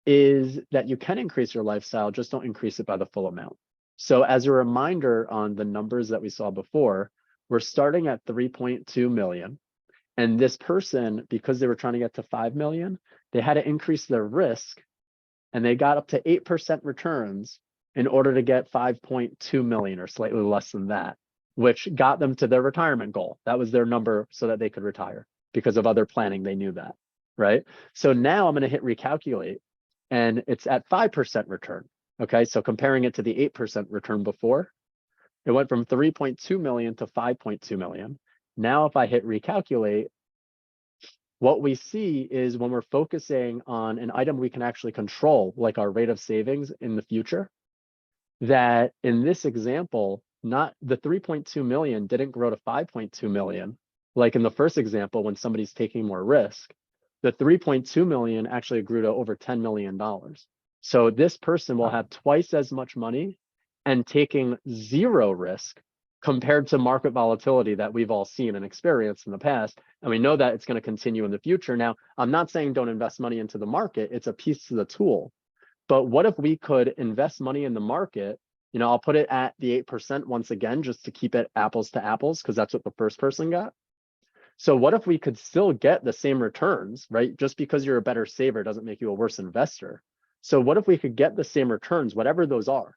is that you can increase your lifestyle, just don't increase it by the full amount. So as a reminder on the numbers that we saw before, we're starting at 3.2 million. And this person, because they were trying to get to 5 million, they had to increase their risk, and they got up to 8% returns in order to get 5.2 million, or slightly less than that, which got them to their retirement goal. That was their number so that they could retire. Because of other planning, they knew that, right? So now I'm going to hit recalculate, and it's at 5% return. Okay, so comparing it to the 8% return before, it went from 3.2 million to 5.2 million. Now, if I hit recalculate, what we see is, when we're focusing on an item we can actually control, like our rate of savings in the future, that in this example, not the 3.2 million didn't grow to 5.2 million. Like in the first example, when somebody's taking more risk, the 3.2 million actually grew to over $10 million. So this person will have twice as much money and taking zero risk compared to market volatility that we've all seen and experienced in the past. And we know that it's going to continue in the future. Now, I'm not saying don't invest money into the market. It's a piece of the tool. But what if we could invest money in the market? I'll put it at the 8% once again, just to keep it apples to apples, because that's what the first person got. So what if we could still get the same returns, right? Just because you're a better saver doesn't make you a worse investor. So what if we could get the same returns, whatever those are,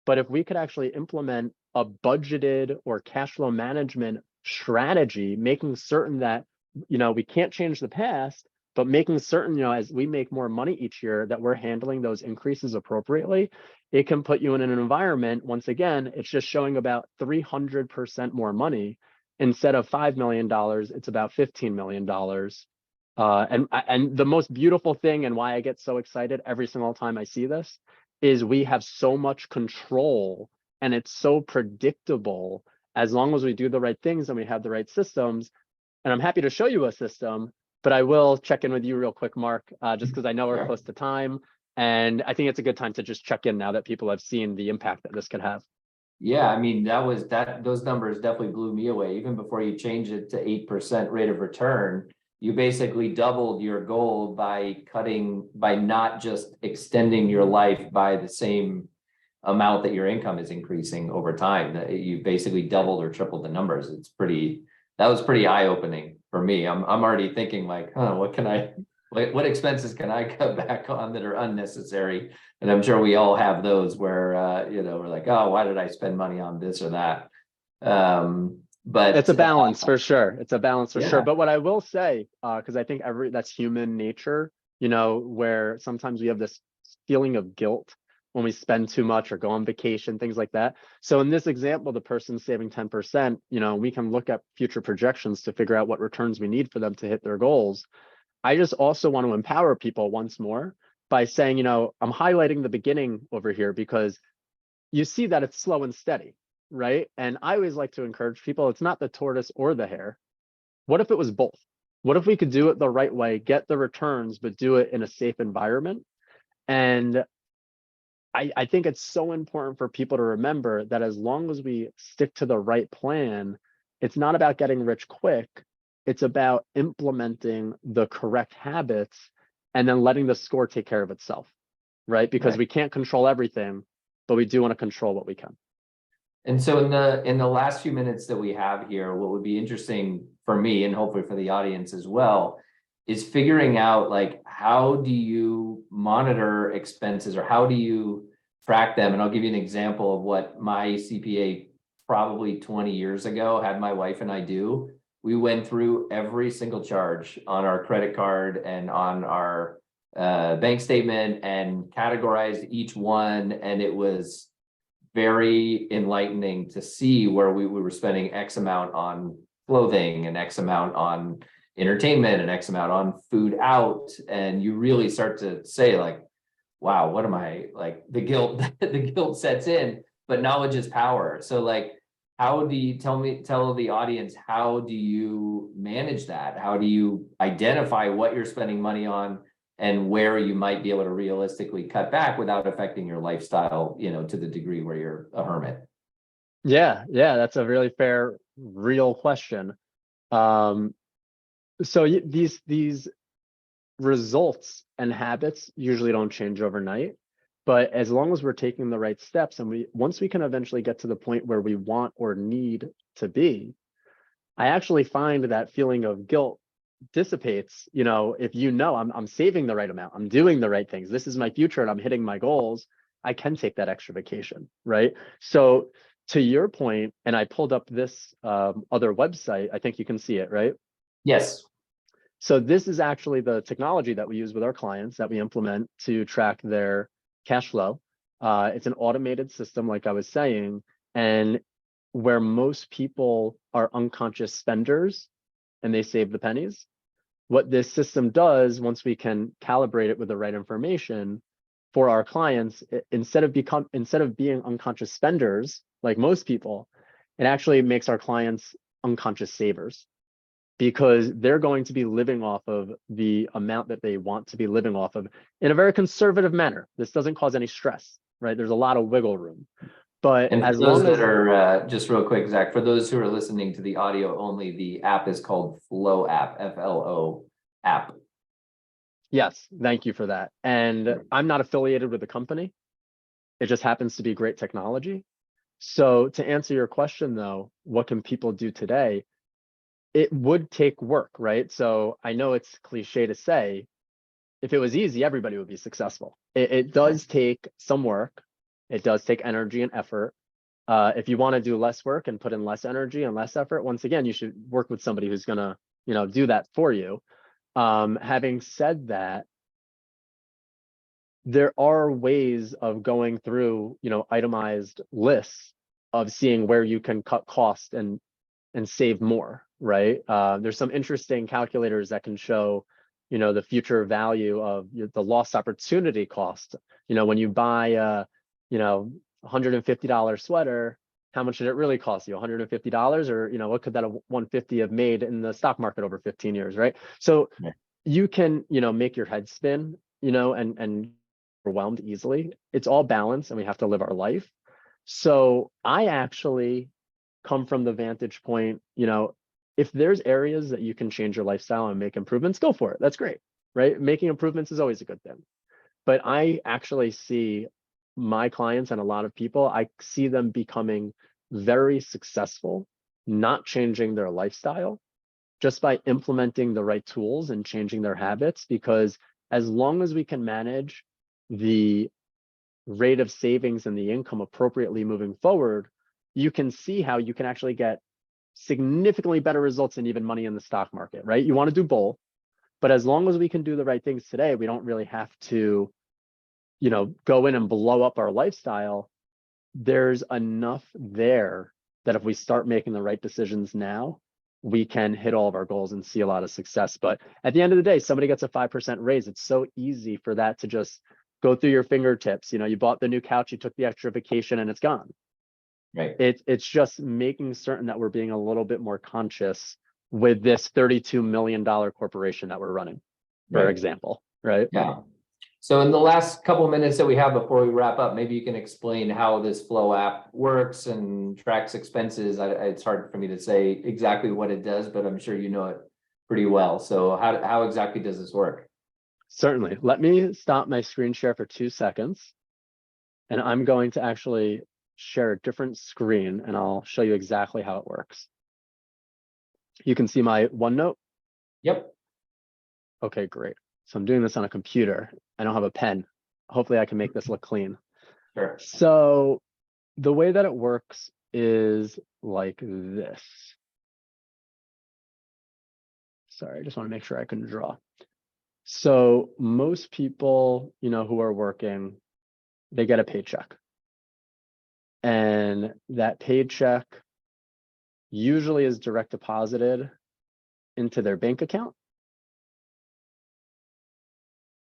But if we could actually implement a budgeted or cash flow management strategy, making certain that, we can't change the past, but making certain, as we make more money each year, that we're handling those increases appropriately, it can put you in an environment, once again, it's just showing about 300% more money. Instead of $5 million, it's about $15 million. And the most beautiful thing, and why I get so excited every single time I see this, is we have so much control, and it's so predictable as long as we do the right things and we have the right systems. And I'm happy to show you a system, but I will check in with you real quick, Mark, just because I know we're Sure. close to time. And I think it's a good time to just check in now that people have seen the impact that this could have. Yeah, I mean, those numbers definitely blew me away. Even before you change it to 8% rate of return, you basically doubled your goal by not just extending your life by the same amount that your income is increasing over time. That you basically doubled or tripled the numbers. That was pretty eye-opening for me. I'm already thinking like, what expenses can I cut back on that are unnecessary? And I'm sure we all have those where we're like, oh, why did I spend money on this or that? But it's a balance for sure. It's a balance for sure. Yeah. But what I will say, because I think that's human nature, where sometimes we have this feeling of guilt when we spend too much or go on vacation, things like that. So in this example, the person's saving 10%, we can look at future projections to figure out what returns we need for them to hit their goals. I just also want to empower people once more by saying, I'm highlighting the beginning over here because you see that it's slow and steady, right? And I always like to encourage people, it's not the tortoise or the hare. What if it was both? What if we could do it the right way, get the returns, but do it in a safe environment? And I think it's so important for people to remember that as long as we stick to the right plan, it's not about getting rich quick. It's about implementing the correct habits and then letting the score take care of itself, right? Because Right. we can't control everything, but we do want to control what we can. And so in the last few minutes that we have here, what would be interesting for me and hopefully for the audience as well, is figuring out like, how do you monitor expenses or how do you track them? And I'll give you an example of what my CPA probably 20 years ago had my wife and I do. We went through every single charge on our credit card and on our bank statement and categorized each one. And it was very enlightening to see where we were spending X amount on clothing and X amount on entertainment and X amount on food out. And you really start to say like, wow, what am I like? The guilt sets in, but knowledge is power. So like, how do you tell the audience, how do you manage that? How do you identify what you're spending money on and where you might be able to realistically cut back without affecting your lifestyle, to the degree where you're a hermit? Yeah, that's a really fair, real question. So these results and habits usually don't change overnight, but as long as we're taking the right steps and once we can eventually get to the point where we want or need to be, I actually find that feeling of guilt dissipates. If I'm saving the right amount, I'm doing the right things, this is my future and I'm hitting my goals, I can take that extra vacation, right? So to your point, and I pulled up this other website, I think you can see it, right? Yes. So this is actually the technology that we use with our clients that we implement to track their cash flow. It's an automated system, like I was saying, and where most people are unconscious spenders and they save the pennies. What this system does, once we can calibrate it with the right information for our clients, instead of being unconscious spenders like most people, it actually makes our clients unconscious savers, because they're going to be living off of the amount that they want to be living off of in a very conservative manner. This doesn't cause any stress, right? There's a lot of wiggle room. But And for as those long that as are just real quick, Zach, for those who are listening to the audio only, the app is called Flow app, FLO app. Yes, thank you for that. And I'm not affiliated with the company. It just happens to be great technology. So to answer your question though, what can people do today? It would take work, right? So I know it's cliche to say, if it was easy, everybody would be successful. It does take some work. It does take energy and effort. If you want to do less work and put in less energy and less effort, once again, you should work with somebody who's gonna, do that for you. Having said that, there are ways of going through, itemized lists of seeing where you can cut cost and save more, right? There's some interesting calculators that can show, the future value of the lost opportunity cost. When you buy a, $150 sweater, how much did it really cost you? $150, or what could that 150 have made in the stock market over 15 years, right? So you can, make your head spin, and overwhelmed easily. It's all balance, and we have to live our life. So I actually come from the vantage point, if there's areas that you can change your lifestyle and make improvements, go for it. That's great, right? Making improvements is always a good thing. But I actually see my clients and a lot of people, I see them becoming very successful, not changing their lifestyle, just by implementing the right tools and changing their habits. Because as long as we can manage the rate of savings and the income appropriately moving forward, you can see how you can actually get significantly better results and even money in the stock market, right? You want to do both, but as long as we can do the right things today, we don't really have to, go in and blow up our lifestyle. There's enough there that if we start making the right decisions now, we can hit all of our goals and see a lot of success. But at the end of the day, somebody gets a 5% raise. It's so easy for that to just go through your fingertips. You bought the new couch, you took the extra vacation, and it's gone. Right. It's just making certain that we're being a little bit more conscious with this $32 million corporation that we're running, for example, right? Yeah. So in the last couple of minutes that we have before we wrap up, maybe you can explain how this Flow app works and tracks expenses. It's hard for me to say exactly what it does, but I'm sure you know it pretty well. So how exactly does this work? Certainly. Let me stop my screen share for 2 seconds, and I'm going to actually share a different screen, and I'll show you exactly how it works. You can see my OneNote? Yep. Okay, great. So I'm doing this on a computer. I don't have a pen. Hopefully I can make this look clean. Sure. So the way that it works is like this. Sorry, I just want to make sure I can draw. So most people, who are working, they get a paycheck. And that paycheck usually is direct deposited into their bank account.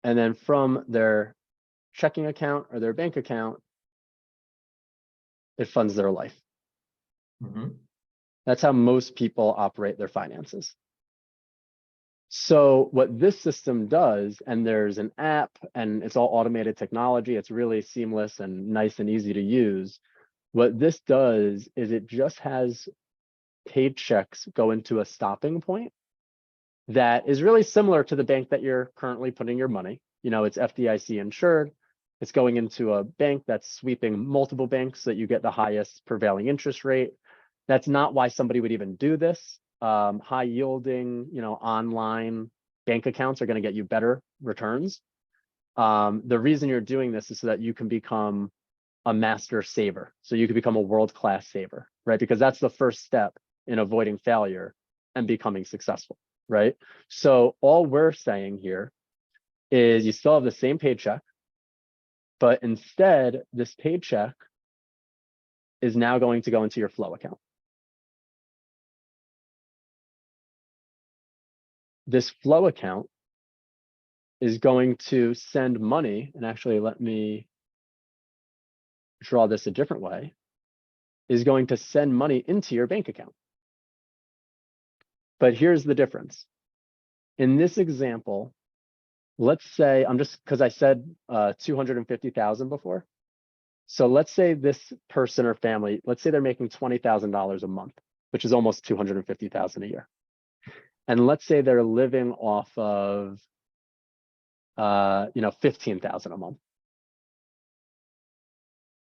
And then from their checking account or their bank account, it funds their life. Mm-hmm. That's how most people operate their finances. So what this system does, and there's an app and it's all automated technology, it's really seamless and nice and easy to use. What this does is it just has paychecks go into a stopping point that is really similar to the bank that you're currently putting your money. It's FDIC insured. It's going into a bank that's sweeping multiple banks so that you get the highest prevailing interest rate. That's not why somebody would even do this. High yielding, online bank accounts are going to get you better returns. The reason you're doing this is so that you can become a master saver. So you can become a world-class saver, right? Because that's the first step in avoiding failure and becoming successful, right? So all we're saying here is you still have the same paycheck, but instead this paycheck is now going to go into your Flow account. This Flow account is going to send money, and actually let me draw this a different way, is going to send money into your bank account. But here's the difference. In this example, let's say, because I said 250,000 before. So let's say this person or family, let's say they're making $20,000 a month, which is almost 250,000 a year. And let's say they're living off of 15,000 a month.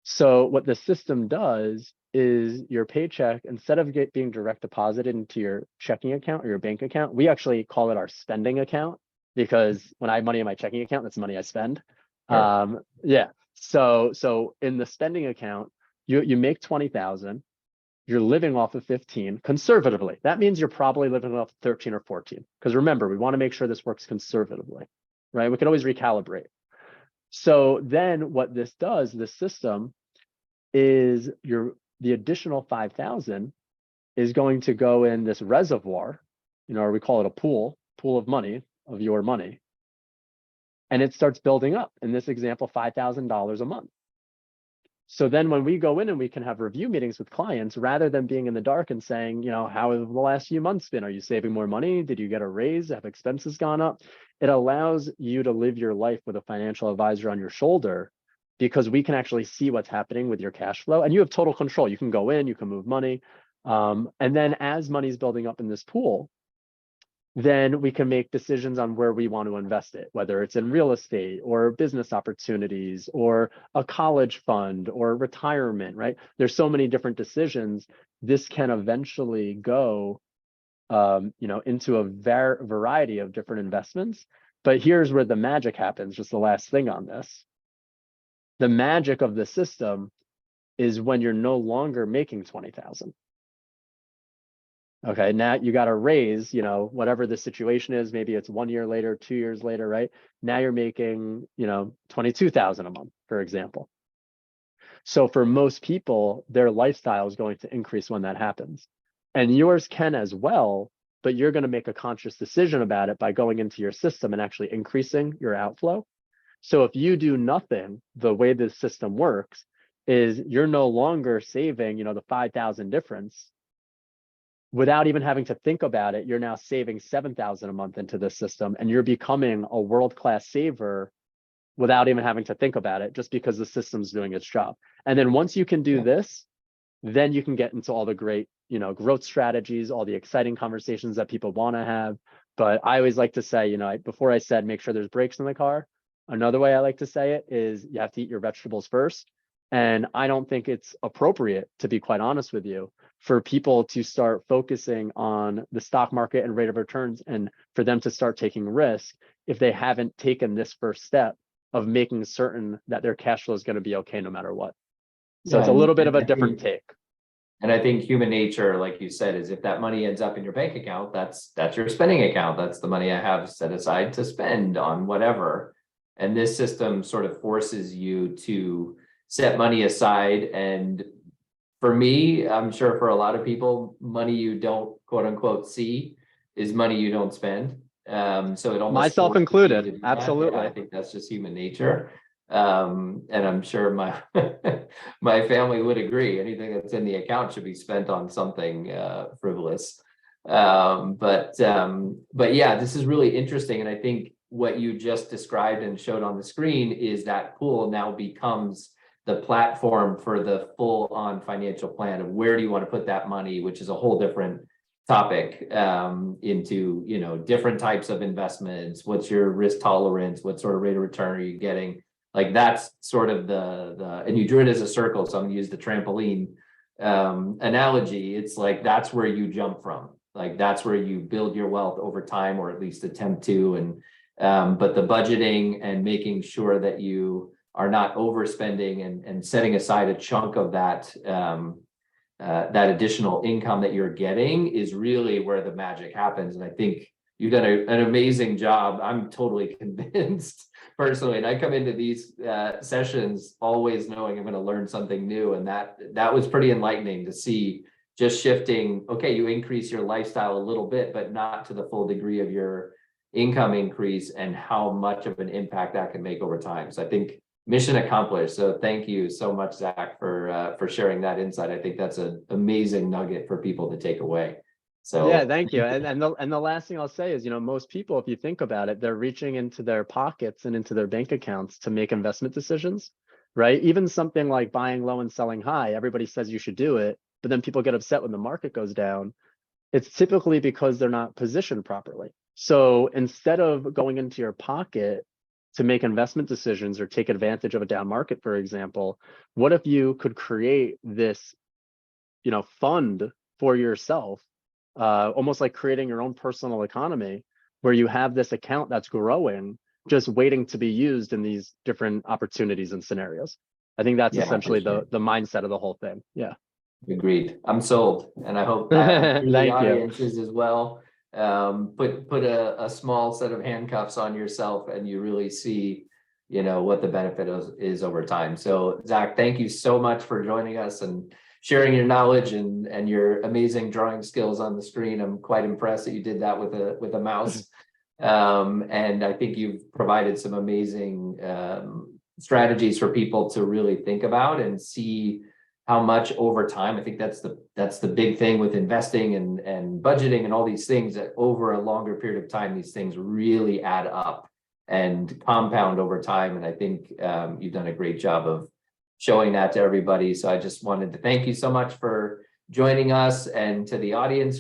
So what the system does is your paycheck, instead of being direct deposited into your checking account or your bank account, we actually call it our spending account, because when I have money in my checking account, that's money I spend. Sure. Yeah. So in the spending account, you make 20,000, you're living off of 15 conservatively. That means you're probably living off 13 or 14. Because remember, we want to make sure this works conservatively, right? We can always recalibrate. So then what this does, this system, is the additional 5,000 is going to go in this reservoir, or we call it a pool of money, of your money. And it starts building up, in this example, $5,000 a month. So then when we go in and we can have review meetings with clients, rather than being in the dark and saying, how have the last few months been? Are you saving more money? Did you get a raise? Have expenses gone up? It allows you to live your life with a financial advisor on your shoulder, because we can actually see what's happening with your cash flow, and you have total control. You can go in, you can move money. And then as money's building up in this pool, then we can make decisions on where we want to invest it, whether it's in real estate or business opportunities or a college fund or retirement, right? There's so many different decisions. This can eventually go, into a variety of different investments. But here's where the magic happens, just the last thing on this. The magic of the system is when you're no longer making 20,000. Okay, now you got to raise, whatever the situation is. Maybe it's 1 year later, 2 years later, right? Now you're making, 22,000 a month, for example. So for most people, their lifestyle is going to increase when that happens. And yours can as well, but you're going to make a conscious decision about it by going into your system and actually increasing your outflow. So if you do nothing, the way this system works is you're no longer saving, the 5,000 difference. Without even having to think about it, you're now saving 7,000 a month into this system, and you're becoming a world-class saver without even having to think about it, just because the system's doing its job. And then once you can do this, then you can get into all the great, growth strategies, all the exciting conversations that people want to have. But I always like to say, before I said make sure there's brakes in the car, another way I like to say it is you have to eat your vegetables first. And I don't think it's appropriate, to be quite honest with you, for people to start focusing on the stock market and rate of returns, and for them to start taking risk if they haven't taken this first step of making certain that their cash flow is going to be okay no matter what. So it's a little bit of a different take. And I think human nature, like you said, is if that money ends up in your bank account, that's your spending account. That's the money I have set aside to spend on whatever. And this system sort of forces you to set money aside. And for me, I'm sure for a lot of people, money you don't quote unquote see is money you don't spend. So it almost myself included. Absolutely. Yeah, I think that's just human nature. And I'm sure my my family would agree. Anything that's in the account should be spent on something frivolous. But yeah, this is really interesting. And I think what you just described and showed on the screen is that pool now becomes the platform for the full-on financial plan of where do you want to put that money, which is a whole different topic, into different types of investments. What's your risk tolerance? What sort of rate of return are you getting? Like that's sort of the and you drew it as a circle, so I'm gonna use the trampoline analogy. It's like that's where you jump from. Like that's where you build your wealth over time, or at least attempt to. And but the budgeting and making sure that you are not overspending and setting aside a chunk of that that additional income that you're getting is really where the magic happens. And I think you've done an amazing job. I'm totally convinced personally. And I come into these sessions always knowing I'm going to learn something new. And that was pretty enlightening to see, just shifting. Okay, you increase your lifestyle a little bit, but not to the full degree of your income increase, and how much of an impact that can make over time. So I think mission accomplished. So thank you so much, Zach, for sharing that insight. I think that's an amazing nugget for people to take away. So yeah, thank you. And the last thing I'll say is, most people, if you think about it, they're reaching into their pockets and into their bank accounts to make investment decisions, right? Even something like buying low and selling high, everybody says you should do it, but then people get upset when the market goes down. It's typically because they're not positioned properly. So instead of going into your pocket to make investment decisions or take advantage of a down market, for example, what if you could create this, fund for yourself, almost like creating your own personal economy, where you have this account that's growing, just waiting to be used in these different opportunities and scenarios. I think that's Yeah, for essentially sure. the mindset of the whole thing. Yeah. Agreed. I'm sold, and I hope I'm sure the Thank you. audience is as well. Put a small set of handcuffs on yourself, and you really see, what the benefit is over time. So, Zach, thank you so much for joining us and sharing your knowledge and your amazing drawing skills on the screen. I'm quite impressed that you did that with a mouse. And I think you've provided some amazing strategies for people to really think about and see how much over time. I think that's the big thing with investing and budgeting and all these things, that over a longer period of time, these things really add up and compound over time. And I think you've done a great job of showing that to everybody. So I just wanted to thank you so much for joining us, and to the audience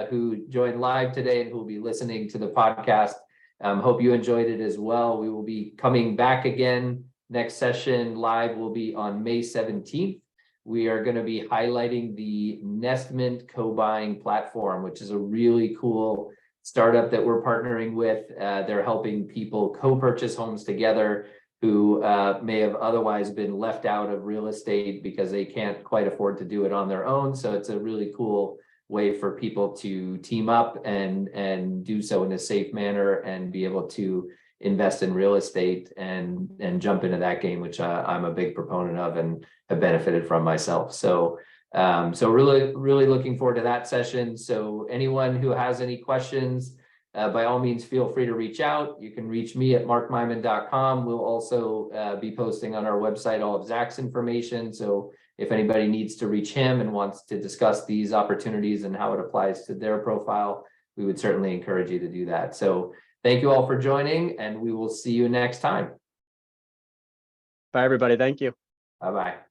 who joined live today and who will be listening to the podcast. Hope you enjoyed it as well. We will be coming back again. Next session live will be on May 17th. We are going to be highlighting the Nestment co-buying platform, which is a really cool startup that we're partnering with. They're helping people co-purchase homes together who may have otherwise been left out of real estate because they can't quite afford to do it on their own. So it's a really cool way for people to team up and do so in a safe manner and be able to invest in real estate and jump into that game, which I'm a big proponent of and have benefited from myself. So really looking forward to that session. So anyone who has any questions, by all means, feel free to reach out. You can reach me at markmyman.com. We'll also be posting on our website all of Zach's information. So if anybody needs to reach him and wants to discuss these opportunities and how it applies to their profile, we would certainly encourage you to do that. So thank you all for joining, and we will see you next time. Bye, everybody. Thank you. Bye-bye.